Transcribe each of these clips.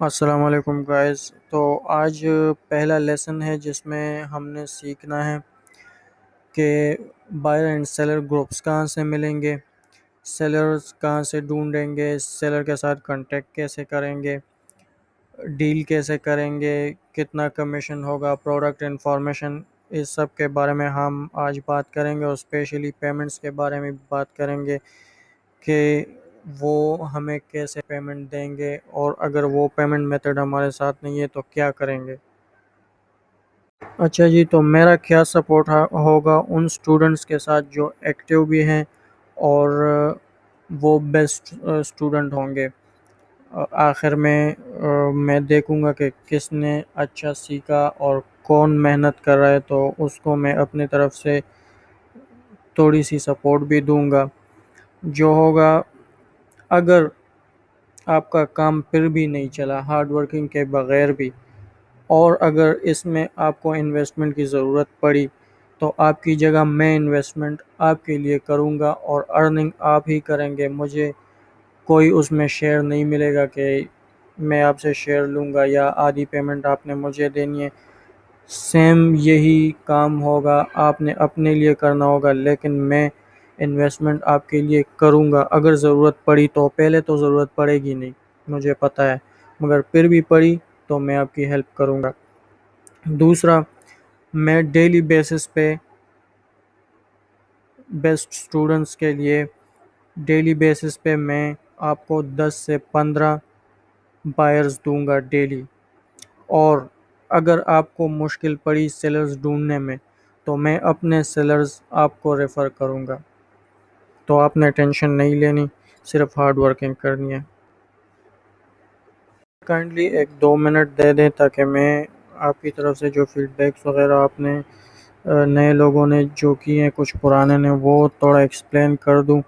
السلام علیکم گائز. تو آج پہلا لیسن ہے جس میں ہم نے سیکھنا ہے کہ بائر اینڈ سیلر گروپس کہاں سے ملیں گے، سیلرز کہاں سے ڈھونڈیں گے، سیلر کے ساتھ کانٹیکٹ کیسے کریں گے، ڈیل کیسے کریں گے، کتنا کمیشن ہوگا، پروڈکٹ انفارمیشن. اس سب کے بارے میں ہم آج بات کریں گے اور اسپیشلی پیمنٹس کے بارے میں بات کریں گے کہ وہ ہمیں کیسے پیمنٹ دیں گے، اور اگر وہ پیمنٹ میتھڈ ہمارے ساتھ نہیں ہے تو کیا کریں گے. اچھا جی، تو میرا کیا سپورٹ ہوگا ان سٹوڈنٹس کے ساتھ جو ایکٹیو بھی ہیں اور وہ بیسٹ سٹوڈنٹ ہوں گے. آخر میں دیکھوں گا کہ کس نے اچھا سیکھا اور کون محنت کر رہا ہے، تو اس کو میں اپنی طرف سے تھوڑی سی سپورٹ بھی دوں گا. جو ہوگا، اگر آپ کا کام پھر بھی نہیں چلا ہارڈ ورکنگ کے بغیر بھی، اور اگر اس میں آپ کو انویسٹمنٹ کی ضرورت پڑی، تو آپ کی جگہ میں انویسٹمنٹ آپ کے لیے کروں گا اور ارننگ آپ ہی کریں گے. مجھے کوئی اس میں شیئر نہیں ملے گا کہ میں آپ سے شیئر لوں گا یا آدھی پیمنٹ آپ نے مجھے دینی ہے. سیم یہی کام ہوگا، آپ نے اپنے لیے کرنا ہوگا، لیکن میں انویسٹمنٹ آپ کے لیے کروں گا. اگر ضرورت پڑی تو، پہلے تو ضرورت پڑے گی نہیں مجھے پتہ ہے، مگر پھر بھی پڑی تو میں آپ کی ہیلپ کروں گا. دوسرا، میں ڈیلی بیسس پہ بیسٹ سٹوڈنٹس کے لیے ڈیلی بیسس پہ میں آپ کو 10 سے 15 بائرز دوں گا ڈیلی. اور اگر آپ کو مشکل پڑی سیلرز ڈھونڈنے میں تو میں اپنے سیلرز آپ کو ریفر کروں گا. تو آپ نے ٹینشن نہیں لینی، صرف ہارڈ ورکنگ کرنی ہے. کائنڈلی 1-2 منٹ دے دیں تاکہ میں آپ کی طرف سے جو فیڈ بیکس وغیرہ آپ نے نئے لوگوں نے جو کی ہیں، کچھ پرانے نے، وہ تھوڑا ایکسپلین کر دوں.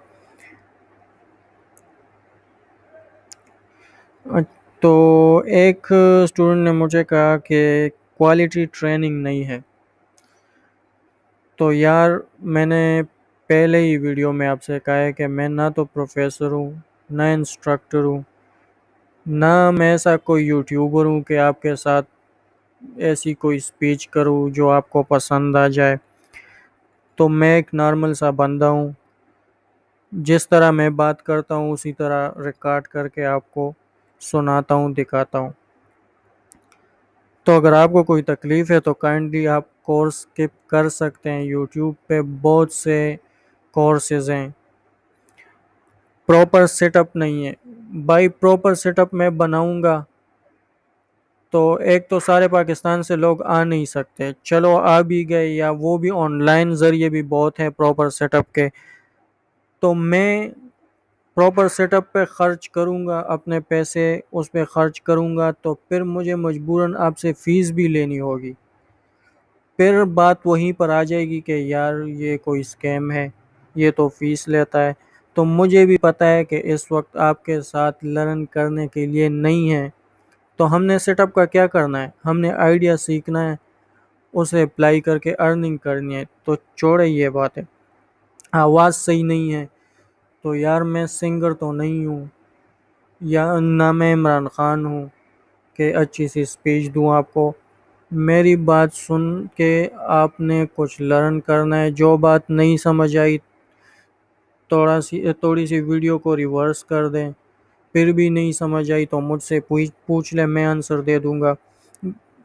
تو ایک اسٹوڈنٹ نے مجھے کہا کہ کوالٹی ٹریننگ نہیں ہے. تو یار، میں نے پہلے ہی ویڈیو میں آپ سے کہا ہے کہ میں نہ تو پروفیسر ہوں، نہ انسٹرکٹر ہوں، نہ میں ایسا کوئی یوٹیوبر ہوں کہ آپ کے ساتھ ایسی کوئی سپیچ کروں جو آپ کو پسند آ جائے. تو میں ایک نارمل سا بندہ ہوں، جس طرح میں بات کرتا ہوں اسی طرح ریکارڈ کر کے آپ کو سناتا ہوں، دکھاتا ہوں. تو اگر آپ کو کوئی تکلیف ہے تو کائنڈلی آپ کورس سکپ کر سکتے ہیں. یوٹیوب پہ بہت سے کورسز ہیں. پراپر سیٹ اپ نہیں ہے بھائی. پراپر سیٹ اپ میں بناؤں گا تو ایک تو سارے پاکستان سے لوگ آ نہیں سکتے، چلو آ بھی گئے، یا وہ بھی آن لائن ذریعے بھی بہت ہیں پراپر سیٹ اپ کے. تو میں پراپر سیٹ اپ پہ خرچ کروں گا، اپنے پیسے اس پہ خرچ کروں گا، تو پھر مجھے مجبوراً آپ سے فیس بھی لینی ہوگی. پھر بات وہیں پر آ جائے گی کہ یار یہ کوئی سکیم ہے، یہ تو فیس لیتا ہے. تو مجھے بھی پتہ ہے کہ اس وقت آپ کے ساتھ لرن کرنے کے لیے نہیں ہے. تو ہم نے سیٹ اپ کا کیا کرنا ہے؟ ہم نے آئیڈیا سیکھنا ہے، اسے اپلائی کر کے ارننگ کرنی ہے. تو چھوڑے یہ بات ہے. آواز صحیح نہیں ہے تو یار، میں سنگر تو نہیں ہوں، یا نہ میں عمران خان ہوں کہ اچھی سی سپیچ دوں آپ کو. میری بات سن کے آپ نے کچھ لرن کرنا ہے. جو بات نہیں سمجھ آئی، تھوڑی سی ویڈیو کو ریورس کر دیں. پھر بھی نہیں سمجھ آئی تو مجھ سے پوچھ لیں، میں آنسر دے دوں گا.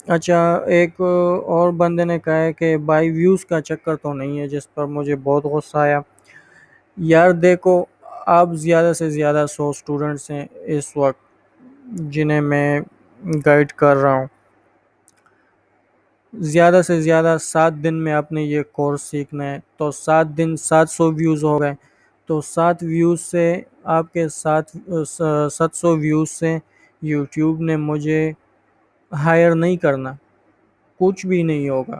اچھا، ایک اور بندے نے کہا ہے کہ بائی ویوز کا چکر تو نہیں ہے، جس پر مجھے بہت غصہ آیا. یار دیکھو، آپ زیادہ سے زیادہ 100 سٹوڈنٹس ہیں اس وقت جنہیں میں گائیڈ کر رہا ہوں. زیادہ سے زیادہ 7 دن میں آپ نے یہ کورس سیکھنا ہے. تو 7 دن 700 ویوز ہو گئے. تو 7 ویوز سے آپ کے 700 ویوز سے یوٹیوب نے مجھے ہائر نہیں کرنا، کچھ بھی نہیں ہوگا.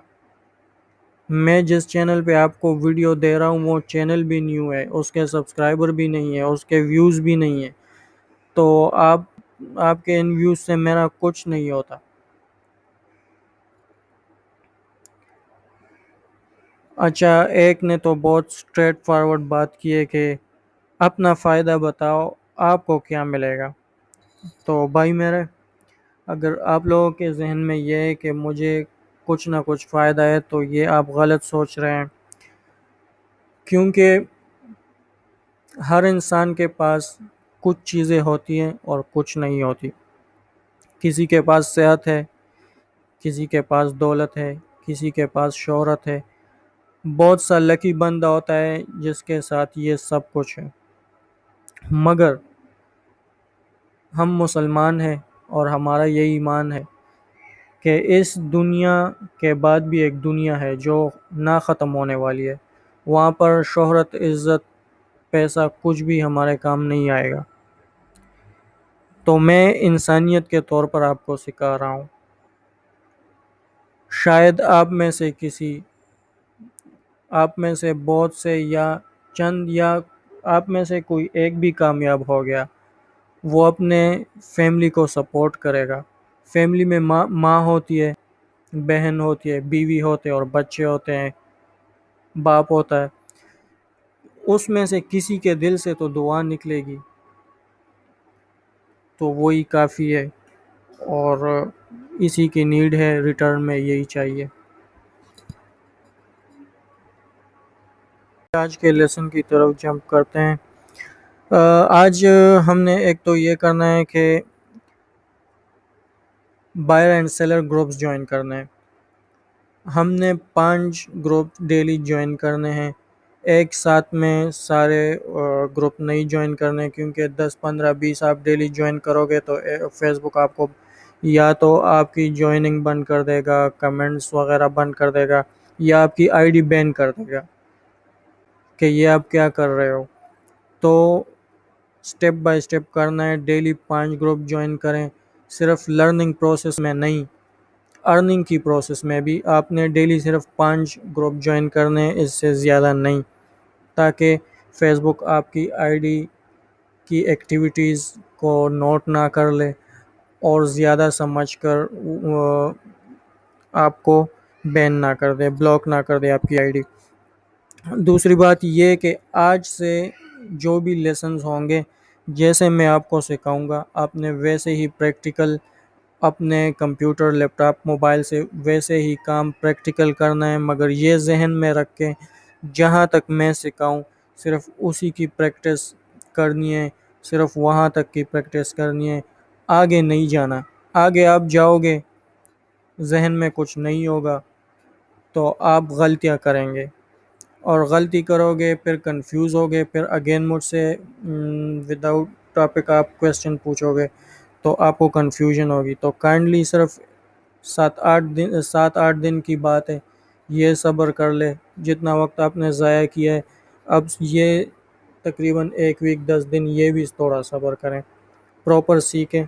میں جس چینل پہ آپ کو ویڈیو دے رہا ہوں وہ چینل بھی نیو ہے، اس کے سبسکرائبر بھی نہیں ہے، اس کے ویوز بھی نہیں ہے. تو آپ کے ان ویوز سے میرا کچھ نہیں ہوتا. اچھا، ایک نے تو بہت اسٹریٹ فارورڈ بات کی ہے کہ اپنا فائدہ بتاؤ، آپ کو کیا ملے گا. تو بھائی میرے، اگر آپ لوگوں کے ذہن میں یہ ہے کہ مجھے کچھ نہ کچھ فائدہ ہے تو یہ آپ غلط سوچ رہے ہیں، کیونکہ ہر انسان کے پاس کچھ چیزیں ہوتی ہیں اور کچھ نہیں ہوتی۔ کسی کے پاس صحت ہے، کسی کے پاس دولت ہے، کسی کے پاس شہرت ہے۔ بہت سا لکی بندہ ہوتا ہے جس کے ساتھ یہ سب کچھ ہے، مگر ہم مسلمان ہیں اور ہمارا یہ ایمان ہے کہ اس دنیا کے بعد بھی ایک دنیا ہے جو نہ ختم ہونے والی ہے۔ وہاں پر شہرت، عزت، پیسہ کچھ بھی ہمارے کام نہیں آئے گا۔ تو میں انسانیت کے طور پر آپ کو سکھا رہا ہوں۔ شاید آپ میں سے بہت سے یا چند یا آپ میں سے کوئی ایک بھی کامیاب ہو گیا، وہ اپنے فیملی کو سپورٹ کرے گا۔ فیملی میں ماں ہوتی ہے، بہن ہوتی ہے، بیوی ہوتے ہیں اور بچے ہوتے ہیں، باپ ہوتا ہے۔ اس میں سے کسی کے دل سے تو دعا نکلے گی تو وہی کافی ہے، اور اسی کی نیڈ ہے، ریٹرن میں یہی چاہیے۔ آج کے لیسن کی طرف جمپ کرتے ہیں۔ آج ہم نے ایک تو یہ کرنا ہے کہ buyer and seller groups join کرنے ہیں۔ ہم نے 5 گروپ ڈیلی جوائن کرنے ہیں۔ ایک ساتھ میں سارے گروپ نہیں جوائن کرنے، کیونکہ 10 15 20 آپ ڈیلی جوائن کرو گے تو فیس بک آپ کو یا تو آپ کی جوائننگ بند کر دے گا، کمنٹس وغیرہ بند کر دے گا، یا آپ کی آئی ڈی بین کر دے گا کہ یہ آپ کیا کر رہے ہو۔ تو سٹیپ بائی سٹیپ کرنا ہے۔ ڈیلی 5 گروپ جوائن کریں، صرف لرننگ پروسیس میں نہیں، ارننگ کی پروسیس میں بھی آپ نے ڈیلی صرف 5 گروپ جوائن کرنے ہیں، اس سے زیادہ نہیں، تاکہ فیس بک آپ کی آئی ڈی کی ایکٹیویٹیز کو نوٹ نہ کر لے اور زیادہ سمجھ کر آپ کو بین نہ کر دے، بلاک نہ کر دے آپ کی آئی ڈی۔ دوسری بات یہ کہ آج سے جو بھی لیسنز ہوں گے، جیسے میں آپ کو سکھاؤں گا، آپ نے ویسے ہی پریکٹیکل اپنے کمپیوٹر، لیپ ٹاپ، موبائل سے ویسے ہی کام پریکٹیکل کرنا ہے، مگر یہ ذہن میں رکھ کے جہاں تک میں سکھاؤں صرف اسی کی پریکٹس کرنی ہے، صرف وہاں تک کی پریکٹس کرنی ہے، آگے نہیں جانا۔ آگے آپ جاؤ گے، ذہن میں کچھ نہیں ہوگا تو آپ غلطیاں کریں گے، اور غلطی کرو گے پھر کنفیوز ہوگے، پھر اگین مجھ سے وداؤٹ ٹاپک آپ کویسچن پوچھو گے تو آپ کو کنفیوژن ہوگی۔ تو کائنڈلی صرف 7 8 دن کی بات ہے، یہ صبر کر لے۔ جتنا وقت آپ نے ضائع کیا ہے، اب یہ تقریباً 1 ویک 10 دن، یہ بھی تھوڑا صبر کریں، پراپر سیکھیں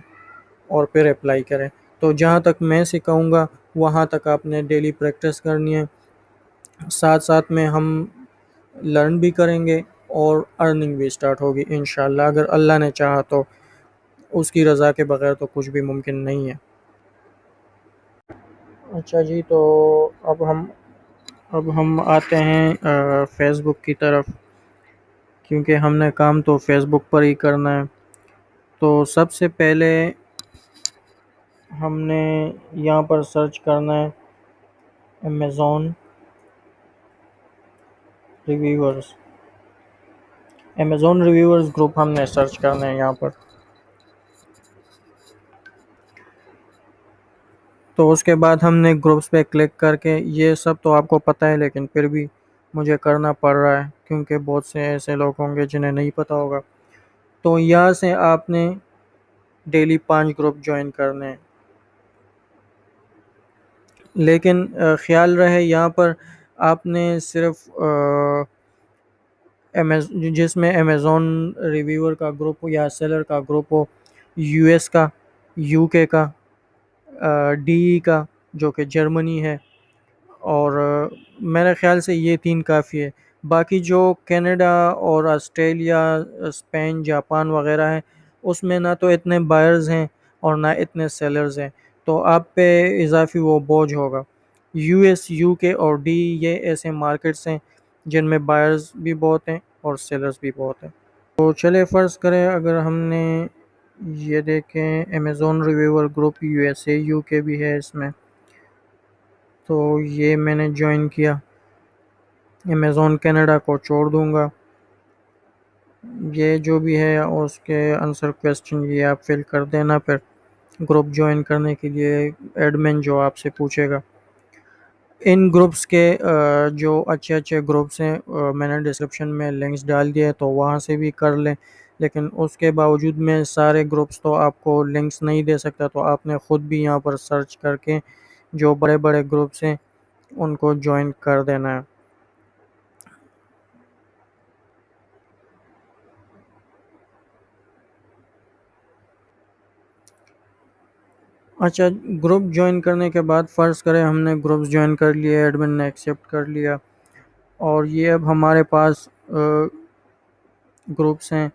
اور پھر اپلائی کریں۔ تو جہاں تک میں سکھاؤں گا وہاں تک آپ نے ڈیلی پریکٹس کرنی ہے، ساتھ ساتھ میں ہم لرن بھی کریں گے اور ارننگ بھی سٹارٹ ہوگی انشاءاللہ، اگر اللہ نے چاہا تو۔ اس کی رضا کے بغیر تو کچھ بھی ممکن نہیں ہے۔ اچھا جی، تو اب ہم آتے ہیں فیس بک کی طرف، کیونکہ ہم نے کام تو فیس بک پر ہی کرنا ہے۔ تو سب سے پہلے ہم نے یہاں پر سرچ کرنا ہے امیزون ریویورز گروپ ہم نے سرچ کرنا ہے یہاں پر۔ تو اس کے بعد ہم نے گروپس پہ کلک کر کے، یہ سب تو آپ کو پتہ ہے لیکن پھر بھی مجھے کرنا پڑ رہا ہے کیونکہ بہت سے ایسے لوگ ہوں گے جنہیں نہیں پتہ ہوگا۔ تو یہاں سے آپ نے ڈیلی 5 گروپ جوائن کرنے ہیں، لیکن خیال رہے یہاں پر آپ نے صرف جس میں امیزون ریویور کا گروپ ہو یا سیلر کا گروپ ہو، یو ایس کا، یو کے کا، ڈی ای کا جو کہ جرمنی ہے، اور میرے خیال سے یہ 3 کافی ہے۔ باقی جو کینیڈا اور آسٹریلیا، اسپین، جاپان وغیرہ ہیں، اس میں نہ تو اتنے بائرز ہیں اور نہ اتنے سیلرز ہیں، تو آپ پہ اضافی وہ بوجھ ہوگا۔ یو ایس، یو کے اور ڈی، یہ ایسے مارکیٹس ہیں جن میں بائرز بھی بہت ہیں اور سیلرز بھی بہت ہیں۔ تو چلے فرض کریں اگر ہم نے یہ دیکھیں Amazon reviewer group U S A you کے بھی ہے اس میں، تو یہ میں نے جوائن کیا۔ امیزون کینیڈا کو چھوڑ دوں گا۔ یہ جو بھی ہے اس کے آنسر کویسچن یہ آپ فل کر دینا، پھر گروپ جوائن کرنے کے لیے ایڈمن جو آپ سے پوچھے گا۔ ان گروپس کے جو اچھے اچھے گروپس ہیں میں نے ڈسکرپشن میں لنکس ڈال دیے تو وہاں سے بھی کر لیں، لیکن اس کے باوجود میں سارے گروپس تو آپ کو لنکس نہیں دے سکتا، تو آپ نے خود بھی یہاں پر سرچ کر کے جو بڑے بڑے گروپس ہیں ان کو جوائن کر دینا ہے۔ اچھا، گروپ جوائن کرنے کے بعد فرض کریں ہم نے گروپس جوائن کر لیے، ایڈمن نے ایکسیپٹ کر لیا، اور یہ اب ہمارے پاس گروپس ہیں،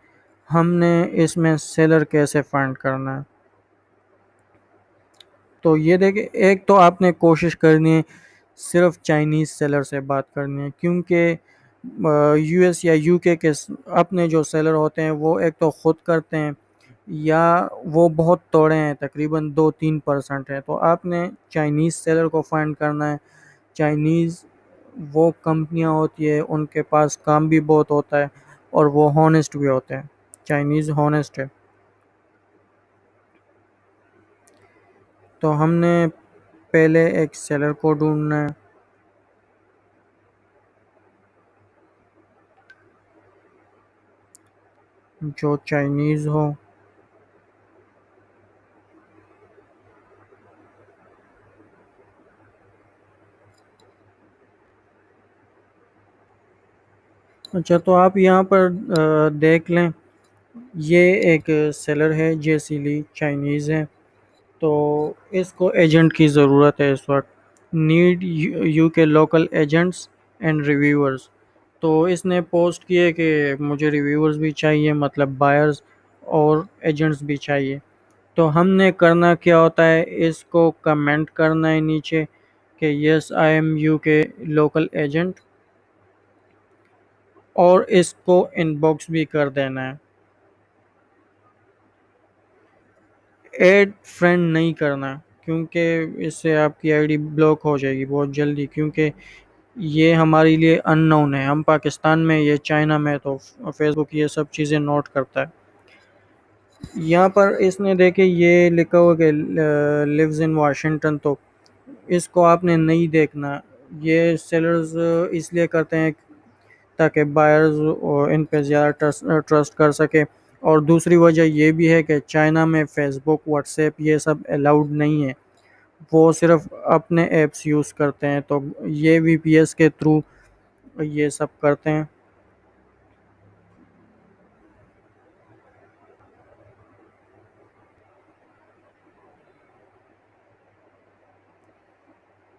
ہم نے اس میں سیلر کیسے فائنڈ کرنا ہے؟ تو یہ دیکھیں، ایک تو آپ نے کوشش کرنی ہے صرف چائنیز سیلر سے بات کرنی ہے، کیونکہ یو ایس یا یو کے اپنے جو سیلر ہوتے ہیں وہ ایک تو خود کرتے ہیں یا وہ بہت توڑے ہیں، تقریباً 2-3% ہیں، تو آپ نے چائنیز سیلر کو فائنڈ کرنا ہے۔ چائنیز وہ کمپنیاں ہوتی ہے، ان کے پاس کام بھی بہت ہوتا ہے اور وہ ہونسٹ بھی ہوتے ہیں۔ چائنیز ہونسٹ ہے، تو ہم نے پہلے ایک سیلر کو ڈھونڈنا ہے جو چائنیز ہو۔ اچھا، تو آپ یہاں پر دیکھ لیں، یہ ایک سیلر ہے، جیسی لی، چائنیز ہے، تو اس کو ایجنٹ کی ضرورت ہے اس وقت۔ نیڈ یو کے لوکل ایجنٹس اینڈ ریویورز، تو اس نے پوسٹ کیے کہ مجھے ریویورز بھی چاہیے، مطلب بائرز، اور ایجنٹس بھی چاہیے۔ تو ہم نے کرنا کیا ہوتا ہے، اس کو کمنٹ کرنا ہے نیچے کہ یس آئی ایم یو کے لوکل ایجنٹ، اور اس کو ان باکس بھی کر دینا ہے۔ ایڈ فرینڈ نہیں کرنا، کیونکہ اس سے آپ کی آئی ڈی بلاک ہو جائے گی بہت جلدی، کیونکہ یہ ہمارے لیے ان نون ہے، ہم پاکستان میں، یہ چائنا میں، تو فیس بک یہ سب چیزیں نوٹ کرتا ہے۔ یہاں پر اس نے دیکھے یہ لکھا ہوا کہ لیوز ان واشنگٹن، تو اس کو آپ نے نہیں دیکھنا۔ یہ سیلرز اس لیے کرتے ہیں تاکہ بائرز ان پہ زیادہ ٹرسٹ کر سکے، اور دوسری وجہ یہ بھی ہے کہ چائنا میں فیس بک، واٹس ایپ یہ سب الاؤڈ نہیں ہے، وہ صرف اپنے ایپس یوز کرتے ہیں، تو یہ وی پی ایس کے تھرو یہ سب کرتے ہیں۔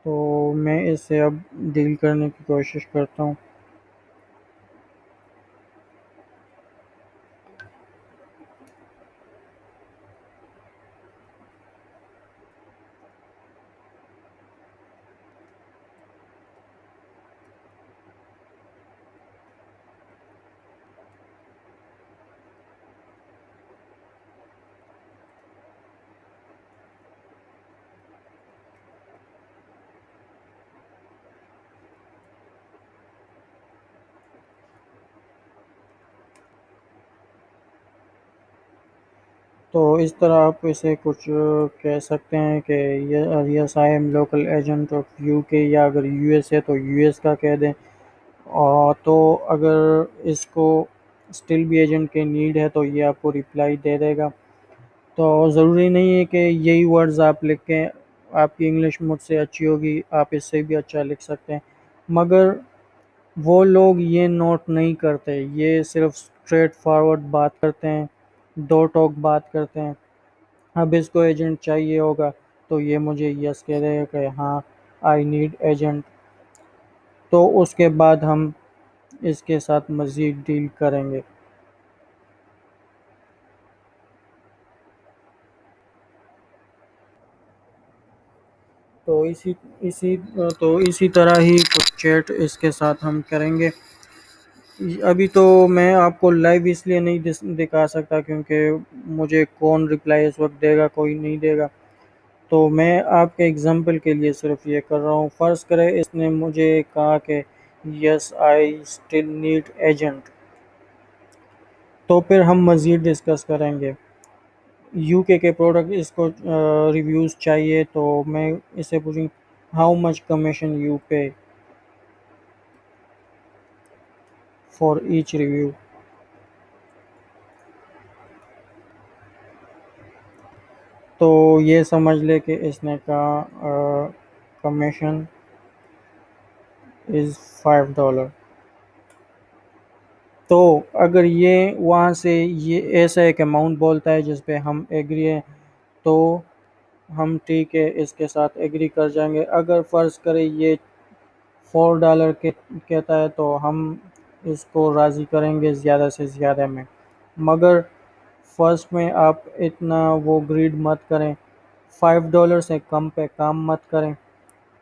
تو میں اس سے اب ڈیل کرنے کی کوشش کرتا ہوں۔ تو اس طرح آپ اسے کچھ کہہ سکتے ہیں کہ yes I am local agent of U K, یا اگر یو ایس ہے تو یو ایس کا کہہ دیں، اور تو اگر اس کو اسٹل بھی ایجنٹ کے نیڈ ہے تو یہ آپ کو رپلائی دے دے گا۔ تو ضروری نہیں ہے کہ یہی ورڈز آپ لکھیں، آپ کی انگلش مجھ سے اچھی ہوگی، آپ اس سے بھی اچھا لکھ سکتے ہیں، مگر وہ لوگ یہ نوٹ نہیں کرتے، یہ صرف اسٹریٹ فارورڈ بات کرتے ہیں، دو ٹوک بات کرتے ہیں۔ اب اس کو ایجنٹ چاہیے ہوگا تو یہ مجھے یس کہہ دے گا کہ ہاں آئی نیڈ ایجنٹ، تو اس کے بعد ہم اس کے ساتھ مزید ڈیل کریں گے۔ تو اسی طرح ہی کچھ چیٹ اس کے ساتھ ہم کریں گے۔ ابھی تو میں آپ کو لائیو اس لیے نہیں دکھا سکتا کیونکہ مجھے کون رپلائی اس وقت دے گا، کوئی نہیں دے گا. تو میں آپ کے اگزامپل کے لیے صرف یہ کر رہا ہوں. فرض کرے اس نے مجھے کہا کہ yes I still need agent, تو پھر ہم مزید ڈسکس کریں گے. یو کے پروڈکٹ اس کو ریویوز چاہیے تو میں اسے پوچھوں how much commission you pay for each review. تو یہ سمجھ لے کہ اس نے کہا کمیشن از $5. تو اگر یہ وہاں سے یہ ایسا ایک اماؤنٹ بولتا ہے جس پہ ہم ایگری ہیں تو ہم ٹھیک ہے اس کے ساتھ ایگری کر جائیں گے. اگر فرض کرے یہ $4 کے کہتا ہے تو ہم اس کو راضی کریں گے زیادہ سے زیادہ میں. مگر فرسٹ میں آپ اتنا وہ گریڈ مت کریں، $5 سے کم پہ کام مت کریں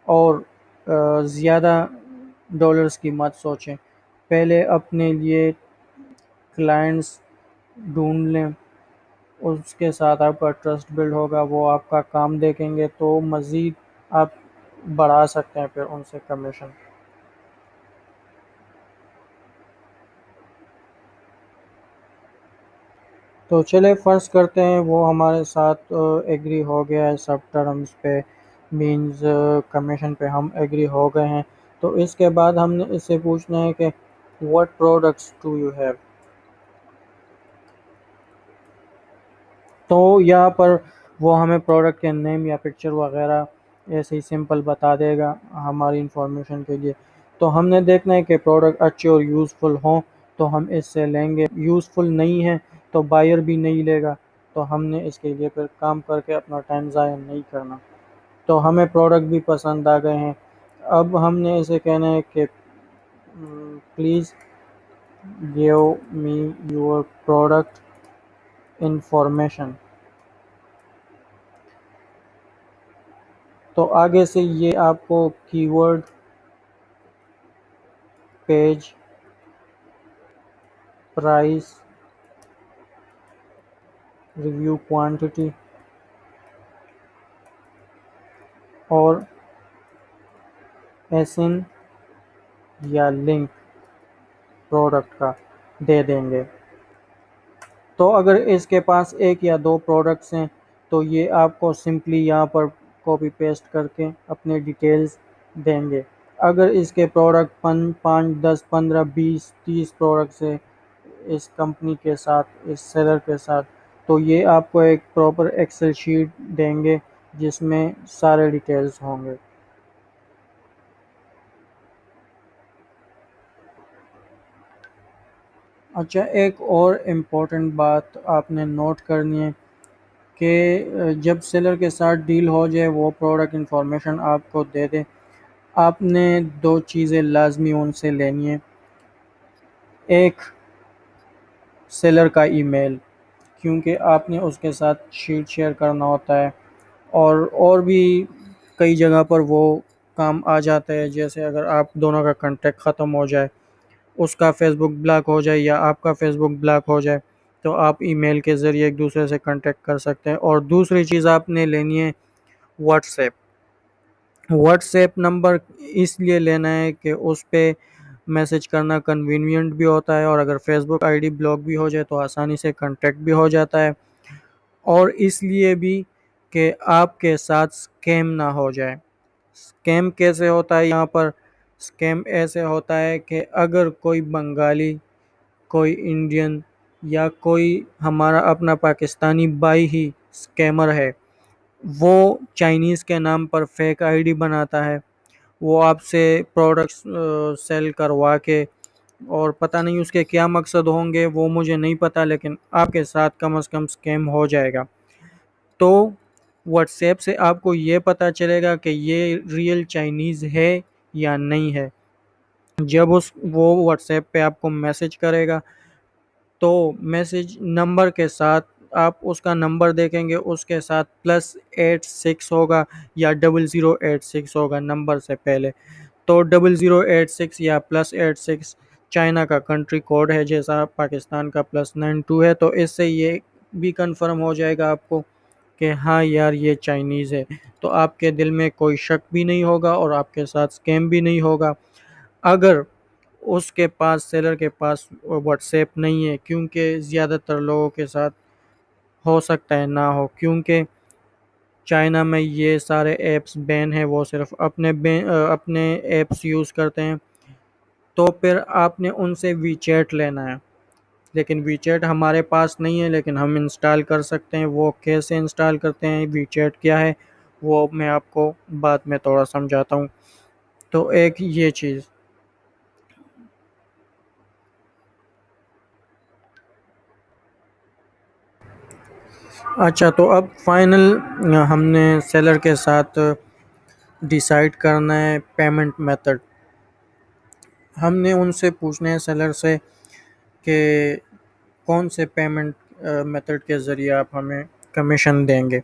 اور زیادہ ڈالرز کی مت سوچیں. پہلے اپنے لیے کلائنٹس ڈھونڈ لیں، اس کے ساتھ آپ کا ٹرسٹ بلڈ ہوگا، وہ آپ کا کام دیکھیں گے تو مزید آپ بڑھا سکتے ہیں پھر ان سے کمیشن. تو چلے فرض کرتے ہیں وہ ہمارے ساتھ ایگری ہو گیا ہے سب ٹرمز پہ، مینز کمیشن پہ ہم ایگری ہو گئے ہیں. تو اس کے بعد ہم نے اس سے پوچھنا ہے کہ what products do you have. تو یہاں پر وہ ہمیں پروڈکٹ کے نیم یا پکچر وغیرہ ایسے ہی سمپل بتا دے گا ہماری انفارمیشن کے لیے. تو ہم نے دیکھنا ہے کہ پروڈکٹ اچھے اور یوزفل ہوں تو ہم اس سے لیں گے. یوزفل نہیں ہے تو بائر بھی نہیں لے گا. تو ہم نے اس کے لیے پھر کام کر کے اپنا ٹائم ضائع نہیں کرنا. تو ہمیں پروڈکٹ بھی پسند آ گئے ہیں. اب ہم نے اسے کہنا ہے کہ please give me your product information. تو آگے سے یہ آپ کو کی word, page, price, review quantity اور ایسن یا لنک پروڈکٹ کا دے دیں گے. تو اگر اس کے پاس ایک یا دو پروڈکٹس ہیں تو یہ آپ کو سمپلی یہاں پر کاپی پیسٹ کر کے اپنے ڈیٹیلز دیں گے. اگر اس کے پروڈکٹ 5 10 15 20 30 پروڈکٹس ہیں اس کمپنی کے ساتھ، اس سیلر کے ساتھ، تو یہ آپ کو ایک پراپر ایکسل شیٹ دیں گے جس میں سارے ڈیٹیلز ہوں گے. اچھا، ایک اور امپورٹنٹ بات آپ نے نوٹ کرنی ہے کہ جب سیلر کے ساتھ ڈیل ہو جائے، وہ پروڈکٹ انفارمیشن آپ کو دے دے، آپ نے دو چیزیں لازمی ان سے لینی ہیں. ایک، سیلر کا ای میل، کیونکہ آپ نے اس کے ساتھ شیٹ شیئر کرنا ہوتا ہے اور بھی کئی جگہ پر وہ کام آ جاتا ہے. جیسے اگر آپ دونوں کا کنٹیکٹ ختم ہو جائے، اس کا فیس بک بلاک ہو جائے یا آپ کا فیس بک بلاک ہو جائے، تو آپ ای میل کے ذریعے ایک دوسرے سے کنٹیکٹ کر سکتے ہیں. اور دوسری چیز آپ نے لینی ہے WhatsApp. WhatsApp number اس لیے لینا ہے کہ اس پہ میسج کرنا کنوینئنٹ بھی ہوتا ہے، اور اگر Facebook I D block بھی ہو جائے تو آسانی سے کنٹیکٹ بھی ہو جاتا ہے. اور اس لیے بھی کہ آپ کے ساتھ اسکیم نہ ہو جائے. اسکیم کیسے ہوتا ہے یہاں پر؟ اسکیم ایسے ہوتا ہے کہ اگر کوئی بنگالی، کوئی انڈین یا کوئی ہمارا اپنا پاکستانی بھائی ہی اسکیمر ہے، وہ چائنیز کے نام پر فیک آئی ڈی بناتا ہے، وہ آپ سے پروڈکٹس سیل کروا کے، اور پتہ نہیں اس کے کیا مقصد ہوں گے وہ مجھے نہیں پتا، لیکن آپ کے ساتھ کم از کم اسکیم ہو جائے گا. تو واٹس ایپ سے آپ کو یہ پتہ چلے گا کہ یہ ریئل چائنیز ہے یا نہیں ہے. جب وہ واٹس ایپ پہ آپ کو میسج کرے گا تو میسج نمبر کے ساتھ آپ اس کا نمبر دیکھیں گے، اس کے ساتھ +86 ہوگا یا 0086 ہوگا نمبر سے پہلے. تو 0086 یا +86 چائنا کا کنٹری کوڈ ہے جیسا پاکستان کا +92 ہے، تو اس سے یہ بھی کنفرم ہو جائے گا آپ کو کہ ہاں یار یہ چائنیز ہے، تو آپ کے دل میں کوئی شک بھی نہیں ہوگا اور آپ کے ساتھ اسکیم بھی نہیں ہوگا۔ اگر اس کے پاس سیلر کے پاس واٹس ایپ نہیں ہے، کیونکہ زیادہ تر لوگوں کے ساتھ ہو سکتا ہے نہ ہو، کیونکہ چائنا میں یہ سارے ایپس بین ہیں، وہ صرف اپنے ایپس یوز کرتے ہیں، تو پھر آپ نے ان سے وی چیٹ لینا ہے۔ لیکن وی چیٹ ہمارے پاس نہیں ہے، لیکن ہم انسٹال کر سکتے ہیں۔ وہ کیسے انسٹال کرتے ہیں، وی چیٹ کیا ہے، وہ میں آپ کو بعد میں تھوڑا سمجھاتا ہوں۔ تو ایک یہ چیز۔ اچھا، تو اب فائنل ہم نے سیلر کے ساتھ ڈیسائیڈ کرنا ہے پیمنٹ میتھڈ۔ ہم نے ان سے پوچھنا ہے سیلر سے کہ کون سے پیمنٹ میتھڈ کے ذریعے آپ ہمیں کمیشن دیں گے۔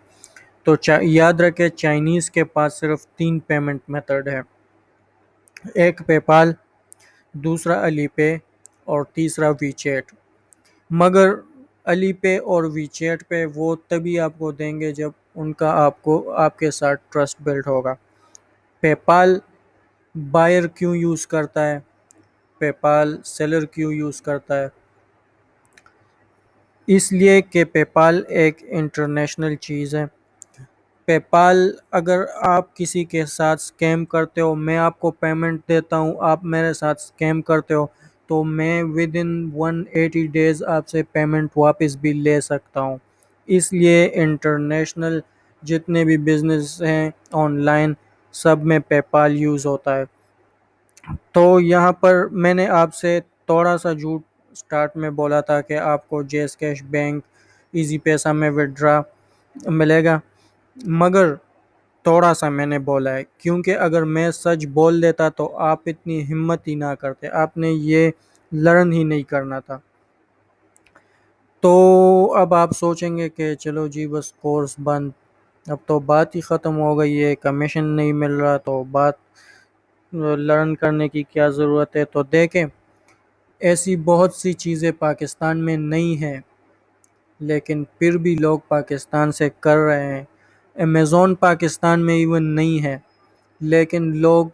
تو یاد رکھے چائنیز کے پاس صرف 3 پیمنٹ میتھڈ ہے، ایک پے پال، دوسرا علی پے اور تیسرا وی چیٹ۔ مگر علی پے اور وی چیٹ پہ وہ تبھی آپ کو دیں گے جب ان کا آپ کے ساتھ ٹرسٹ بلڈ ہوگا۔ پے پال بائر کیوں یوز کرتا ہے، پے پال سیلر کیوں یوز کرتا ہے؟ اس لیے کہ پے پال ایک انٹرنیشنل چیز ہے۔ پے پال اگر آپ کسی کے ساتھ اسکیم کرتے ہو، میں آپ کو پیمنٹ دیتا ہوں، آپ میرے ساتھ اسکیم کرتے ہو، تو میں ود ان 180 ڈیز آپ سے پیمنٹ واپس بھی لے سکتا ہوں۔ اس لیے انٹرنیشنل جتنے بھی بزنس ہیں آن لائن، سب میں پے پال یوز ہوتا ہے۔ تو یہاں پر میں نے آپ سے تھوڑا سا جھوٹ سٹارٹ میں بولا تھا کہ آپ کو جیس کیش بینک ایزی پیسہ میں وڈرا ملے گا، مگر تھوڑا سا میں نے بولا ہے، کیونکہ اگر میں سچ بول دیتا تو آپ اتنی ہمت ہی نہ کرتے، آپ نے یہ لرن ہی نہیں کرنا تھا۔ تو اب آپ سوچیں گے کہ چلو جی بس کورس بند، اب تو بات ہی ختم ہو گئی ہے، کمیشن نہیں مل رہا تو بات لرن کرنے کی کیا ضرورت ہے؟ تو دیکھیں، ایسی بہت سی چیزیں پاکستان میں نہیں ہیں، لیکن پھر بھی لوگ پاکستان سے کر رہے ہیں۔ امیزون پاکستان میں ایون نہیں ہے، لیکن لوگ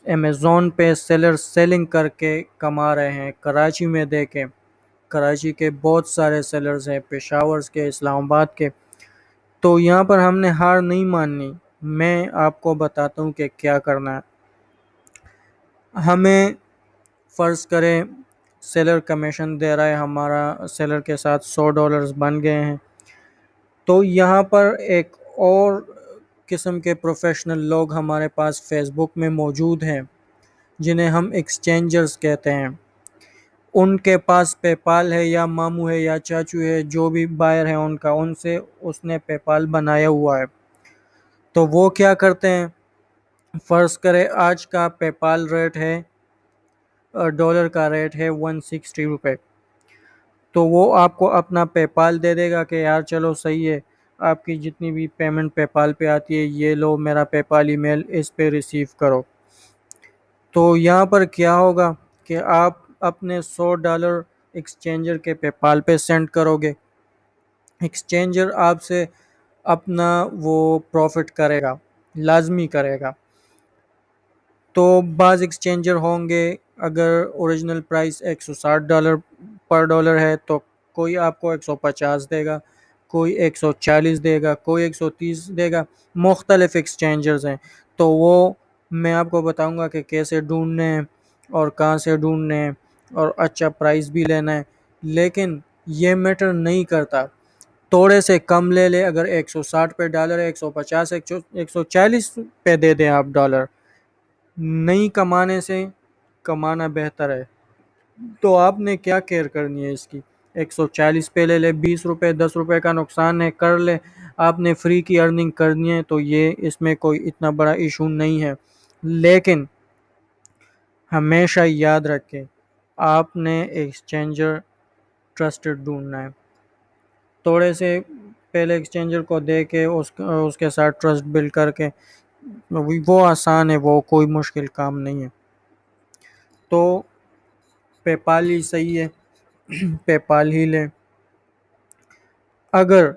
امیزون پہ سیلنگ کر کے کما رہے ہیں۔ کراچی میں دیکھیں، کراچی کے بہت سارے سیلرز ہیں، پشاور کے، اسلام آباد کے۔ تو یہاں پر ہم نے ہار نہیں ماننی۔ میں آپ کو بتاتا ہوں کہ کیا کرنا ہے۔ ہمیں فرض کریں سیلر کمیشن دے رہا ہے، ہمارا سیلر کے ساتھ $100 بن گئے ہیں، تو یہاں پر ایک اور قسم کے پروفیشنل لوگ ہمارے پاس فیس بک میں موجود ہیں، جنہیں ہم ایکسچینجرز کہتے ہیں۔ ان کے پاس پے پال ہے، یا ماموں ہے، یا چاچو ہے، جو بھی بائر ہے ان کا، ان سے اس نے پے پال بنایا ہوا ہے۔ تو وہ کیا کرتے ہیں، فرض کرے آج کا پے پال ریٹ ہے، ڈالر کا ریٹ ہے 160 روپے، تو وہ آپ کو اپنا پے پال دے دے گا کہ یار چلو صحیح ہے، آپ کی جتنی بھی پیمنٹ پے پال پہ آتی ہے یہ لو میرا پے پال ای میل، اس پہ ریسیو کرو۔ تو یہاں پر کیا ہوگا کہ آپ اپنے $100 ایکسچینجر کے پے پال پہ سینڈ کرو گے، ایکسچینجر آپ سے اپنا وہ پروفٹ کرے گا، لازمی کرے گا۔ تو بعض ایکسچینجر ہوں گے، اگر اوریجنل پرائس $160 پر ڈالر ہے تو کوئی آپ کو 150 دے گا، کوئی 140 دے گا، کوئی 130 دے گا، مختلف ایکسچینجرز ہیں۔ تو وہ میں آپ کو بتاؤں گا کہ کیسے ڈھونڈنے ہیں اور کہاں سے ڈھونڈنے ہیں، اور اچھا پرائس بھی لینا ہے۔ لیکن یہ میٹر نہیں کرتا، تھوڑے سے کم لے لے، اگر 160 پہ ڈالر ہے، 150 140 پہ دے دیں آپ ڈالر، نہیں کمانے سے کمانا بہتر ہے۔ تو آپ نے کیا کیئر کرنی ہے اس کی، 140 پہ لے لے، 20 روپے 10 روپے کا نقصان ہے کر لے، آپ نے فری کی ارننگ کرنی ہے تو یہ اس میں کوئی اتنا بڑا ایشو نہیں ہے۔ لیکن ہمیشہ یاد رکھیں، آپ نے ایکسچینجر ٹرسٹڈ ڈھونڈنا ہے۔ تھوڑے سے پہلے ایکسچینجر کو دے کے اس کے ساتھ ٹرسٹ بلڈ کر کے، وہ آسان ہے، وہ کوئی مشکل کام نہیں ہے۔ تو پے پال ہی صحیح ہے، پے پال ہی لیں۔ اگر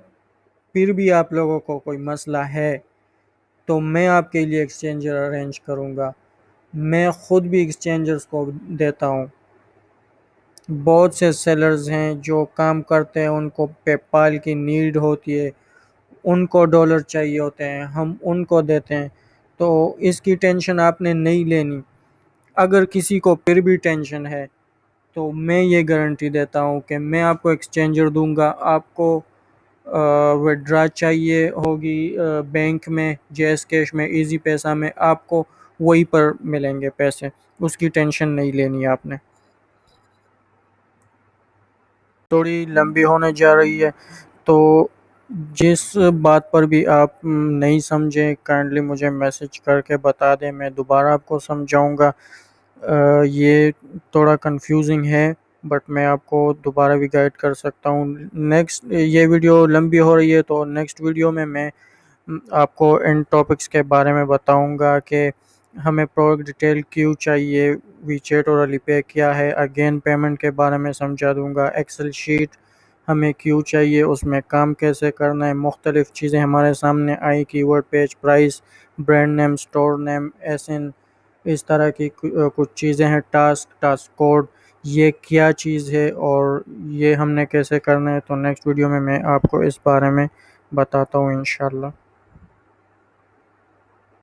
پھر بھی آپ لوگوں کو کوئی مسئلہ ہے تو میں آپ کے لیے ایکسچینجر ارینج کروں گا، میں خود بھی ایکسچینجرز کو دیتا ہوں۔ بہت سے سیلرز ہیں جو کام کرتے ہیں، ان کو پے پال کی نیڈ ہوتی ہے، ان کو ڈالر چاہیے ہوتے ہیں، ہم ان کو دیتے ہیں، تو اس کی ٹینشن آپ نے نہیں لینی۔ اگر کسی کو پھر بھی ٹینشن ہے تو میں یہ گارنٹی دیتا ہوں کہ میں آپ کو ایکسچینجر دوں گا۔ آپ کو وڈرا چاہیے ہوگی بینک میں، جے ایس کیش میں، ایزی پیسہ میں، آپ کو وہی پر ملیں گے پیسے، اس کی ٹینشن نہیں لینی آپ نے۔ تھوڑی لمبی ہونے جا رہی ہے، تو جس بات پر بھی آپ نہیں سمجھیں کائنڈلی مجھے میسج کر کے بتا دیں، میں دوبارہ آپ کو سمجھاؤں گا۔ یہ تھوڑا کنفیوزنگ ہے، بٹ میں آپ کو دوبارہ بھی گائیڈ کر سکتا ہوں۔ نیکسٹ، یہ ویڈیو لمبی ہو رہی ہے تو نیکسٹ ویڈیو میں آپ کو ان ٹاپکس کے بارے میں بتاؤں گا کہ ہمیں پروڈکٹ ڈیٹیل کیوں چاہیے، وی چیٹ اور علی پے کیا ہے، اگین پیمنٹ کے بارے میں سمجھا دوں گا، ایکسل شیٹ ہمیں کیوں چاہیے، اس میں کام کیسے کرنا ہے، مختلف چیزیں ہمارے سامنے آئی، keyword, page, price, brand name, store name, اس طرح کی کچھ چیزیں ہیں، ٹاسک کوڈ، یہ کیا چیز ہے اور یہ ہم نے کیسے کرنا ہے۔ تو نیکسٹ ویڈیو میں آپ کو اس بارے میں بتاتا ہوں انشاءاللہ۔